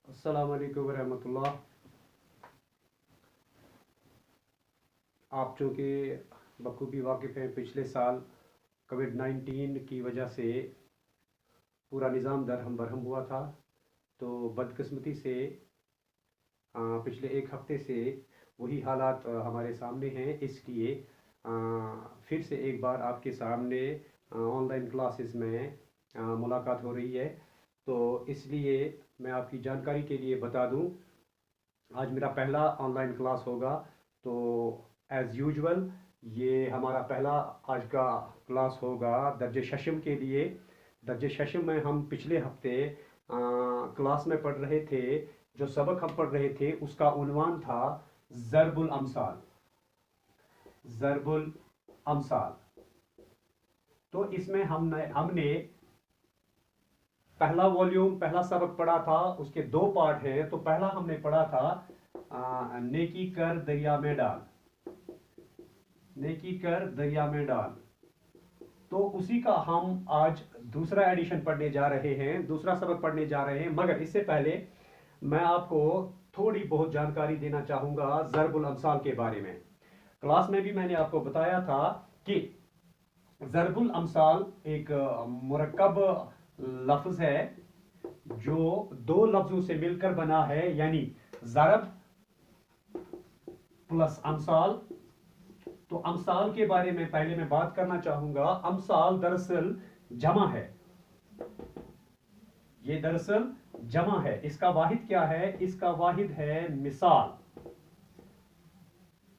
अस्सलाम वालेकुम वरहमतुल्लाह। आप चूँकि बखूबी वाकिफ़ हैं, पिछले साल कोविड-19 की वजह से पूरा निज़ाम दरहम बरहम हुआ था। तो बदकिस्मती से पिछले एक हफ़्ते से वही हालात हमारे सामने हैं। इसलिए फिर से एक बार आपके सामने ऑनलाइन क्लासेस में मुलाकात हो रही है। तो इसलिए मैं आपकी जानकारी के लिए बता दूं, आज मेरा पहला ऑनलाइन क्लास होगा। तो एज़ यूजुअल ये हमारा पहला आज का क्लास होगा दर्जे शशम के लिए। दर्जे शशम में हम पिछले हफ्ते क्लास में पढ़ रहे थे, जो सबक हम पढ़ रहे थे उसका उन्वान था ज़रबुल अमसाल। ज़रबुल अमसाल। तो इसमें हमने पहला वॉल्यूम पहला सबक पढ़ा था, उसके दो पार्ट हैं। तो पहला हमने पढ़ा था नेकी कर दरिया में डाल, नेकी कर दरिया में डाल। तो उसी का हम आज दूसरा एडिशन पढ़ने जा रहे हैं, दूसरा सबक पढ़ने जा रहे हैं। मगर इससे पहले मैं आपको थोड़ी बहुत जानकारी देना चाहूँगा ज़रबुल अमसाल के बारे में। क्लास में भी मैंने आपको बताया था कि ज़रबुल अमसाल एक मुरक्कब लफ्ज़ है जो दो लफ्ज़ों से मिलकर बना है, यानी ज़रब प्लस अमसाल। तो अमसाल के बारे में पहले मैं बात करना चाहूँगा। अमसाल दरअसल जमा है, ये दरअसल जमा है। इसका वाहिद क्या है? इसका वाहिद है मिसाल।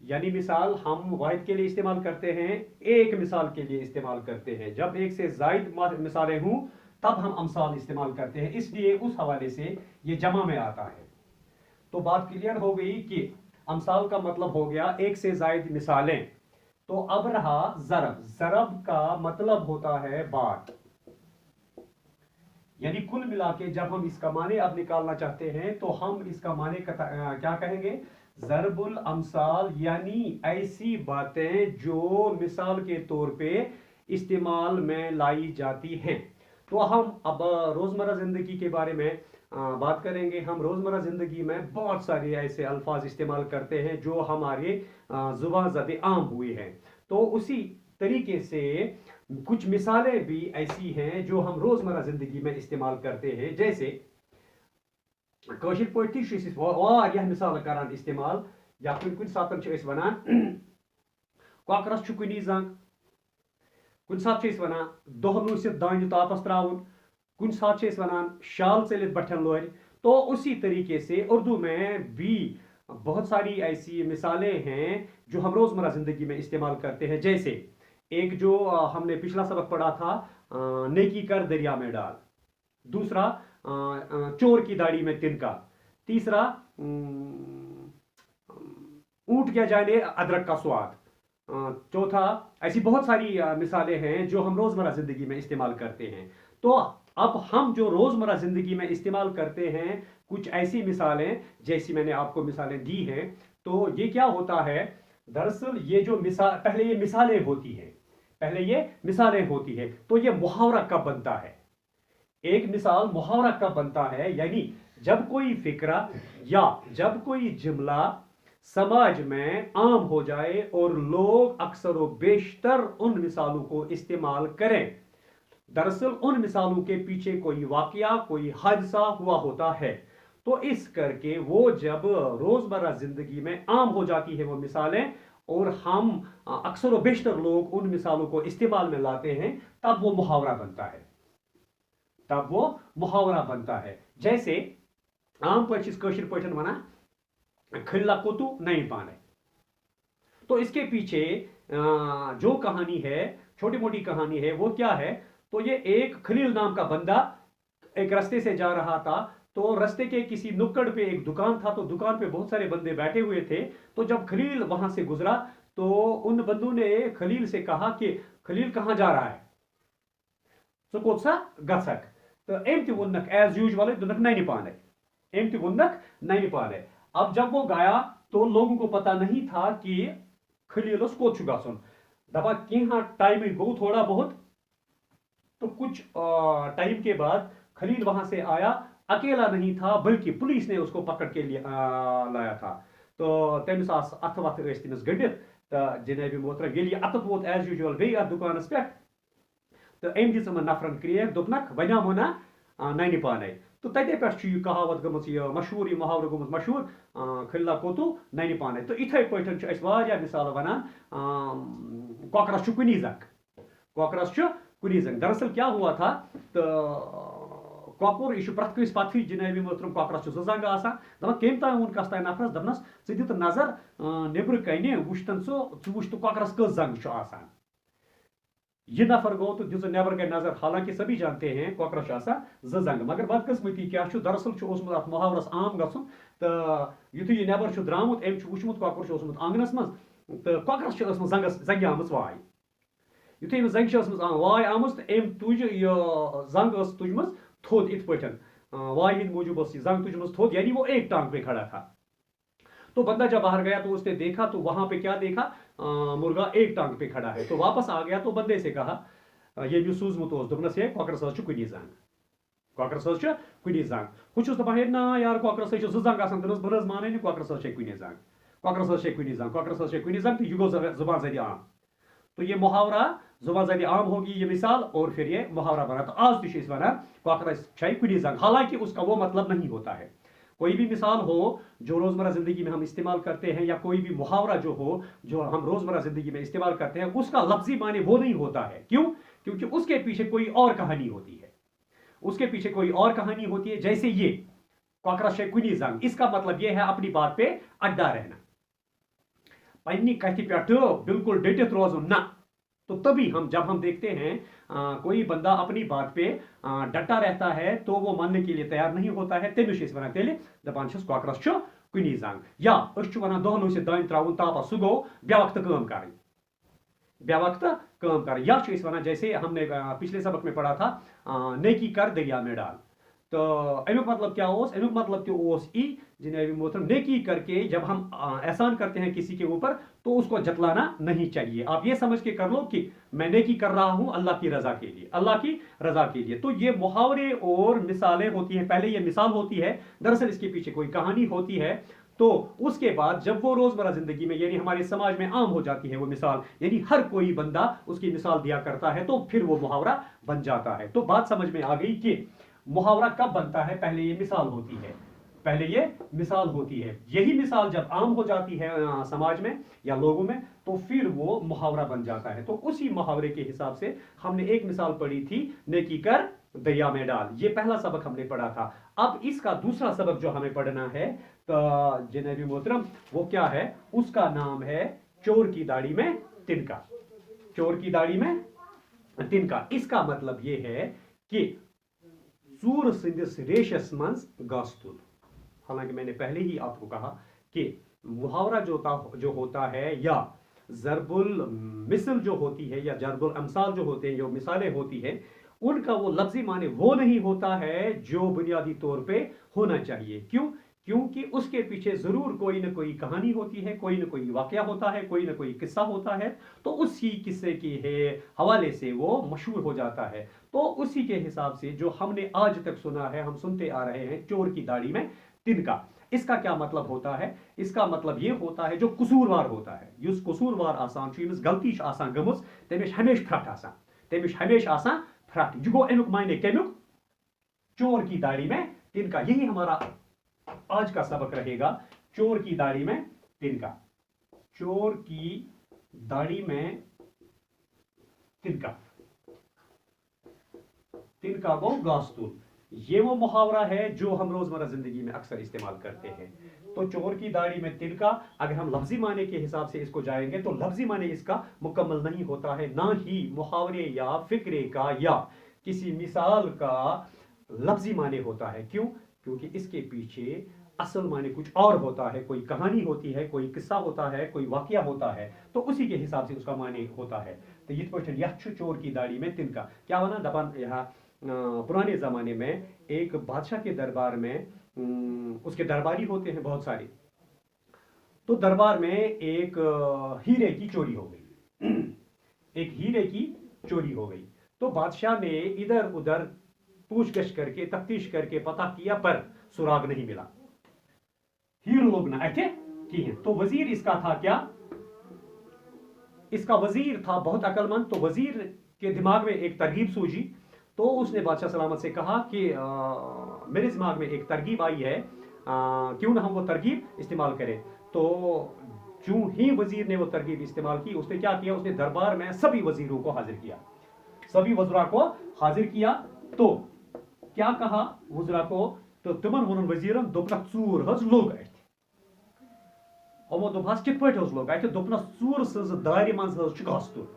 यानी मिसाल हम वाहिद के लिए इस्तेमाल करते हैं, एक मिसाल के लिए इस्तेमाल करते हैं। जब एक से ज़ायद मिसालें हों तब हम अमसाल इस्तेमाल करते हैं, इसलिए उस हवाले से ये जमा में आता है। तो बात क्लियर हो गई कि अमसाल का मतलब हो गया एक से ज़ायद मिसालें। तो अब रहा ज़रब। ज़रब का मतलब होता है बात, यानी कुल मिला के जब हम इसका माने अब निकालना चाहते हैं तो हम इसका माने क्या कहेंगे? ज़रबुल अमसाल, यानी ऐसी बातें जो मिसाल के तौर पे इस्तेमाल में लाई जाती हैं। तो हम अब रोज़मर्रा ज़िंदगी के बारे में बात करेंगे। हम रोज़मर्रा ज़िंदगी में बहुत सारे ऐसे अल्फाज इस्तेमाल करते हैं जो हमारे ज़ुबान ज़द आम हुए हैं। तो उसी तरीके से कुछ मिसालें भी ऐसी हैं जो हम रोज़मर्रा ज़िंदगी में इस्तेमाल करते हैं। जैसे कौशिल पोइट्री वारियाह मिसाल करान इस्तेमाल, या कुन सातन छ अस वनान कॉकरस छु कुनी जंग, कुन सात छ अस वनान दोह लूसित दांज तापस त्राउन, कुन सात छ अस वनान शाल चलित बठन लोर। तो उसी तरीके से उर्दू में भी बहुत सारी ऐसी मिसालें हैं जो हम रोज़मर्रा ज़िंदगी में इस्तेमाल करते हैं। जैसे एक जो हमने पिछला सबक पढ़ा था नेकी कर दरिया में डाल, दूसरा चोर की दाढ़ी में तिनका, तीसरा ऊंट क्या जाने अदरक का स्वाद, चौथा, ऐसी बहुत सारी मिसालें हैं जो हम रोज़मर्रा ज़िंदगी में इस्तेमाल करते हैं। तो अब हम जो रोज़मर्रा ज़िंदगी में इस्तेमाल करते हैं कुछ ऐसी मिसालें, जैसी मैंने आपको मिसालें दी हैं। तो ये क्या होता है? दरअसल ये जो पहले ये मिसालें होती हैं, पहले ये मिसालें होती है। तो ये मुहावरा कब बनता है? एक मिसाल मुहावरा कब बनता है? यानी जब कोई फिक्रा या जब कोई जुमला समाज में आम हो जाए और लोग अक्सर व बेशतर उन मिसालों को इस्तेमाल करें। दरअसल उन मिसालों के पीछे कोई वाकया, कोई हादसा हुआ होता है। तो इस करके वो जब रोज़मर्रा ज़िंदगी में आम हो जाती है वो मिसालें, और हम अक्सर व बेशतर लोग उन मिसालों को इस्तेमाल में लाते हैं, तब वो मुहावरा बनता है, तब वो मुहावरा बनता है। जैसे आम पशिर पठन वना खिल्ला कुतु नहीं पाने। तो इसके पीछे जो कहानी है, छोटी मोटी कहानी है, वो क्या है? तो ये एक खलील नाम का बंदा एक रास्ते से जा रहा था। तो रास्ते के किसी नुक्कड़ पे एक दुकान था, तो दुकान पे बहुत सारे बंदे बैठे हुए थे। तो जब खलील वहां से गुजरा तो उन बंदों ने खलील से कहा कि खलील कहां जा रहा है? सो कोत सा गसक। तो एम ति वुनक एज यूजुअल दुनक नहीं पाने, एम ति वुनक नहीं पाने। अब जब वो गया तो लोगों को पता नहीं था कि खलीलस कोत छु गसन। दपा कह टाइम गो थोड़ा बहुत। तो कुछ टाइम के बाद खलील वहां से आया, अकेला नहीं था बल्कि पुलिस ने उसको पकड़ के लाया था। तो तमिस अथ वथ तमिस गंडित तो जनाब मोहतरम ये अतत वोत एज यूजुअल बे अथ दुकानस पे तो अम दिस यमन नफरन क्रेक दोपनक वन आमो ना नानि पाने। तो तते पे यह कहावत गमत मशहूर यह मुहावरा गोमुत मशहूर खिल्ला कोतु नानि पाने। तो इथे पे मिसाल वनान कॉकरस कुनी जंग, कॉकरस कुनी जंग। दरअसल क्या हुआ था तो कॉकर यह प्रत कस पथ जनाब मोहतरम कॉकरस जंग दपान कम तान वोन कस तान नफरस दपनस ज दित नजर नेबर कन वुचतन सो वुच तो कॉकरस कस जंग। ये नफर गो तो दिस नेबर कन नजर। हालांकि सभी जानते हैं कॉकरस जंग, मगर बदकिस्मती क्या दरअसल अत मुहावरस आम गसन। तो युथु यह नेबर द्रामुत अम वुचमुत कॉकर आंगनस मज तो कॉकरस जंग आम वाय। युथु अमिस जंग वाय आम तो अम तुज जंग तुजम थोद इत पे वाय हिंद मूजूब जंग तुजम थोद, यानी वो एक टांग पे खड़ा था। तो बंदा जब बाहर गया तो उसने देखा तो वहां पे क्या देखा, मुर्गा एक टांग पे खड़ा है। तो वापस आ गया तो बंदे से कहा ये जो सूजमुत दोपनस ये कॉकरस कुनी जंग, कॉकरस कुनी जंग। हुचुस दपान ना यार कॉकरस जंग आसान दोपनस बन माने कॉकरस कुनी जंग, कॉकरस कुनी जंग, कॉकरस कुनी जंग। तो यह गो जुबान ज़द आम। तो ये मुहावरा जुबान ज़द आम होगी ये मिसाल और फिर ये मुहावरा बना। तो आज तो वन कॉकरस कुनी जंग, हालांकि उसका वो मतलब नहीं होता है। कोई भी मिसाल हो जो रोज़मर्रा ज़िंदगी में हम इस्तेमाल करते हैं या कोई भी मुहावरा जो हो जो हम रोज़मर्रा ज़िंदगी में इस्तेमाल करते हैं उसका लफ्ज़ी माने वो नहीं होता है। क्यों? क्योंकि उसके पीछे कोई और कहानी होती है, उसके पीछे कोई और कहानी होती है। जैसे ये कॉकरस कुनी जंग, इसका मतलब ये है अपनी बात पे अड्डा रहना, पन्नी कथि पे बिल्कुल डटित रोज़ुन ना। तो तभी जब हम देखते हैं कोई बंदा अपनी बात पे डटा रहता है तो वो मानने के लिए तैयार नहीं होता है। तमिस वन तेल दपान कॉकरस कुनी जंग। या वन दोहन दान त्राउन तापस सह गो बेवक्त कम कर, बेवक्त कम कर। या वन जैसे हमने पिछले सबक में पढ़ा था नेकी कर दरिया में डाल। तो अमुक मतलब क्या होस, अमुक मतलब तो जनाब मोहतरम नेकी करके जब हम एहसान करते हैं किसी के ऊपर तो उसको जतलाना नहीं चाहिए। आप ये समझ के कर लो कि मैं नेकी कर रहा हूं अल्लाह की रजा के लिए, अल्लाह की रजा के लिए। तो ये मुहावरे और मिसालें होती हैं। पहले ये मिसाल होती है, दरअसल इसके पीछे कोई कहानी होती है। तो उसके बाद जब वो रोजमर्रा जिंदगी में यानी हमारे समाज में आम हो जाती है वो मिसाल, यानी हर कोई बंदा उसकी मिसाल दिया करता है, तो फिर वो मुहावरा बन जाता है। तो बात समझ में आ गई कि मुहावरा कब बनता है, पहले ये मिसाल होती है, पहले ये मिसाल होती है। यही मिसाल जब आम हो जाती है समाज में या लोगों में तो फिर वो मुहावरा बन जाता है। तो उसी मुहावरे के हिसाब से हमने एक मिसाल पढ़ी थी नेकी कर दरिया में डाल, ये पहला सबक हमने पढ़ा था। अब इसका दूसरा सबक जो हमें पढ़ना है तो जनाबी मोहतरम वो क्या है, उसका नाम है चोर की दाढ़ी में तिनका, चोर की दाढ़ी में तिनका। इसका मतलब ये है कि चूर सिंदिस रेशस मंज गस तुल। हालांकि मैंने पहले ही आपको कहा कि मुहावरा जो होता है या जरबुल मिसल जो होती है या जरबुल अमसाल जो होते हैं, जो मिसालें होती हैं, उनका वो लफ्जी माने वो नहीं होता है जो बुनियादी तौर पे होना चाहिए। क्यों? क्योंकि उसके पीछे जरूर कोई ना कोई कहानी होती है, कोई ना कोई वाकया होता है, कोई ना कोई किस्सा होता है। तो उसी किस्से के हवाले से वो मशहूर हो जाता है। तो उसी के हिसाब से जो हमने आज तक सुना है, हम सुनते आ रहे हैं चोर की दाढ़ी में तिनका, इसका क्या मतलब होता है? इसका मतलब ये होता है जो कसूरवार होता है, युस कसूरवार आसान गलती आसान गमुस तमिस हमेश फ्रट आसान, तमिस हमेश आसान फ्रट। जो अमुक मायने कमुक चोर की दाढ़ी में तिनका। यही हमारा आज का सबक रहेगा, चोर की दाढ़ी में तिनका, चोर की दाढ़ी में तिनका, तिनका गो गास्तुल। ये वो मुहावरा है जो हम रोजमर्रा जिंदगी में अक्सर इस्तेमाल करते हैं। तो चोर की दाढ़ी में तिनका, अगर हम लफ्जी माने के हिसाब से इसको जाएंगे तो लफ्जी माने इसका मुकम्मल नहीं होता है, ना ही मुहावरे या फिक्रे का या किसी मिसाल का लफ्जी माने होता है। क्यों? क्योंकि इसके पीछे असल माने कुछ और होता है, कोई कहानी होती है, कोई किस्सा होता है, कोई वाकया होता है, तो उसी के हिसाब से उसका माने होता है। तो ये क्वेश्चन चोर की दाढ़ी में तिनका क्या बना दबान। यहाँ पुराने जमाने में एक बादशाह के दरबार में उसके दरबारी होते हैं बहुत सारे, तो दरबार में एक हीरे की चोरी हो गई, एक हीरे की चोरी हो गई। तो बादशाह ने इधर उधर पूछ गछ करके तफ्तीश करके पता किया पर सुराग नहीं मिला। हीर लोग ना अथे कि तो वजीर इसका था क्या, इसका वजीर था बहुत अक्लमंद। तो वजीर के दिमाग में एक तरकीब सूझी, तो उसने बादशाह सलामत से कहा कि मेरे दिमाग में एक तरकीब आई है, क्यों ना हम वो तरकीब इस्तेमाल करें। तो जो ही वजीर ने वो तरकीब इस्तेमाल की, उसने क्या किया, उसने दरबार में सभी वजीरों को हाजिर किया, सभी वज़रा को हाजिर किया। तो क्या कहा वज़रा को, तो तिमन वोन वजीरन दोपनक चूर हज लोग अथ यमो दोपहस कित पट हज लोग अथ दोपनस चूर सज दाढ़ी मंज हज गास्तुर।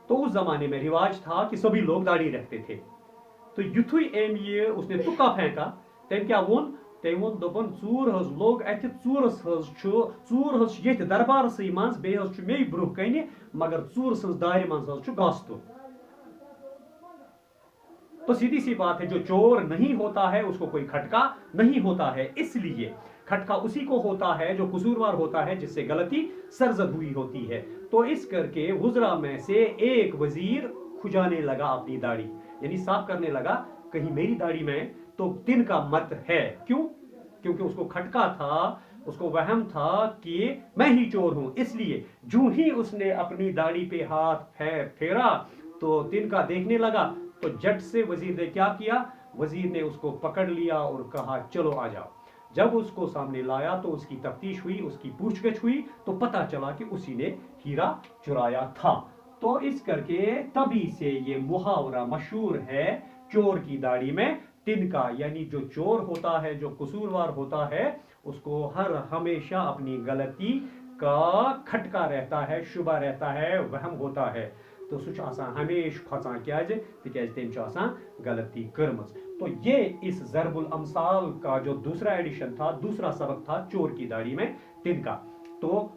तो उस जमाने में रिवाज था कि सभी लोग दाढ़ी रखते थे। तो युथुई एम ये उसने तुक्का फेंका, तम क्या वोन, तम वोन दोपन चूर हज लोग अथ चूरस हज चूर हज ये दरबार सी मंज बे हज मे ब्रोह कन मगर चूर सज दाढ़ी मंज हज गास्तुर। तो सीधी सी बात है, जो चोर नहीं होता है उसको कोई खटका नहीं होता है, इसलिए खटका उसी को होता है जो कसूरवार होता है, जिससे गलती सरजद हुई होती है। तो इस करके वुज़रा में से एक वजीर खुजाने लगा अपनी दाढ़ी, यानी साफ करने लगा कहीं मेरी दाढ़ी में तो तिन का मत है। क्यों? क्योंकि उसको खटका था, उसको वहम था कि मैं ही चोर हूं। इसलिए जो ही उसने अपनी दाढ़ी पे हाथ फेरा तो तिन का देखने लगा। तो झट से वजीर ने क्या किया, वजीर ने उसको पकड़ लिया और कहा चलो आ जाओ। जब उसको सामने लाया तो उसकी तफ्तीश हुई, उसकी पूछगछ हुई, तो पता चला कि उसी ने हीरा चुराया था। तो इस करके तभी से ये मुहावरा मशहूर है, चोर की दाढ़ी में तिनका, यानी जो चोर होता है, जो कसूरवार होता है, उसको हर हमेशा अपनी गलती का खटका रहता है, शुबा रहता है, वहम होता है। तो सुच आसान हमेशा फसान क्या तम गलती कर्मज। तो ये इस ज़रबुल अमसाल का जो दूसरा एडिशन था, दूसरा सबक था चोर की दाढ़ी में तिनका। तो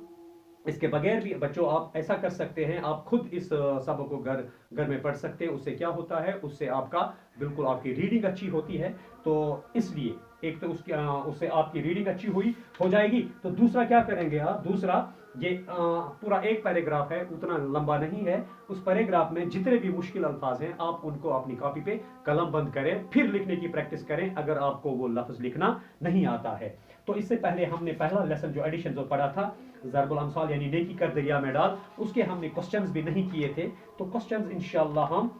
इसके बगैर भी बच्चों आप ऐसा कर सकते हैं, आप खुद इस सबक को घर में पढ़ सकते हैं। उससे क्या होता है, उससे आपका बिल्कुल आपकी रीडिंग अच्छी होती है। तो इसलिए एक तो उससे आपकी रीडिंग अच्छी हो जाएगी। तो दूसरा क्या करेंगे आप, दूसरा ये पूरा एक पैराग्राफ है, उतना लंबा नहीं है। उस पैराग्राफ में जितने भी मुश्किल अल्फाज हैं आप उनको अपनी कॉपी पे कलम बंद करें, फिर लिखने की प्रैक्टिस करें अगर आपको वो लफ्ज लिखना नहीं आता है। तो इससे पहले हमने पहला लेसन जो एडिशन जो पढ़ा था, ज़रबुल अमसाल यानी नेकी कर दरिया में डाल, उसके हमने क्वेश्चंस भी नहीं किए थे। तो क्वेश्चंस इंशाअल्लाह हम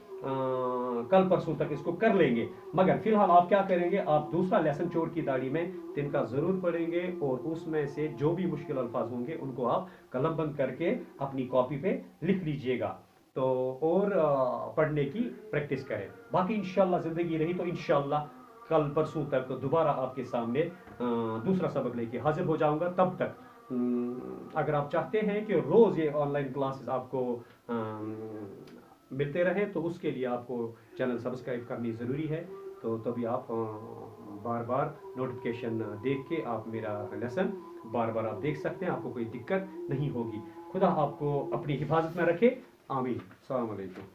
कल परसों तक इसको कर लेंगे। मगर फिलहाल आप क्या करेंगे, आप दूसरा लेसन चोर की दाढ़ी में तिनका जरूर पढ़ेंगे और उसमें से जो भी मुश्किल अल्फाज होंगे उनको आप कलम बंद करके अपनी कॉपी पे लिख लीजिएगा। तो और पढ़ने की प्रैक्टिस करें। बाकी इंशाअल्लाह जिंदगी रही तो इंशाअल्लाह कल परसों तक दोबारा आपके सामने दूसरा सबक लेके हाजिर हो जाऊंगा। तब तक अगर आप चाहते हैं कि रोज ये ऑनलाइन क्लासेस आपको मिलते रहें तो उसके लिए आपको चैनल सब्सक्राइब करनी ज़रूरी है। तो तभी आप बार बार नोटिफिकेशन देख के आप मेरा लेसन बार बार आप देख सकते हैं, आपको कोई दिक्कत नहीं होगी। खुदा आपको अपनी हिफाजत में रखे, आमीन। अस्सलाम वालेकुम।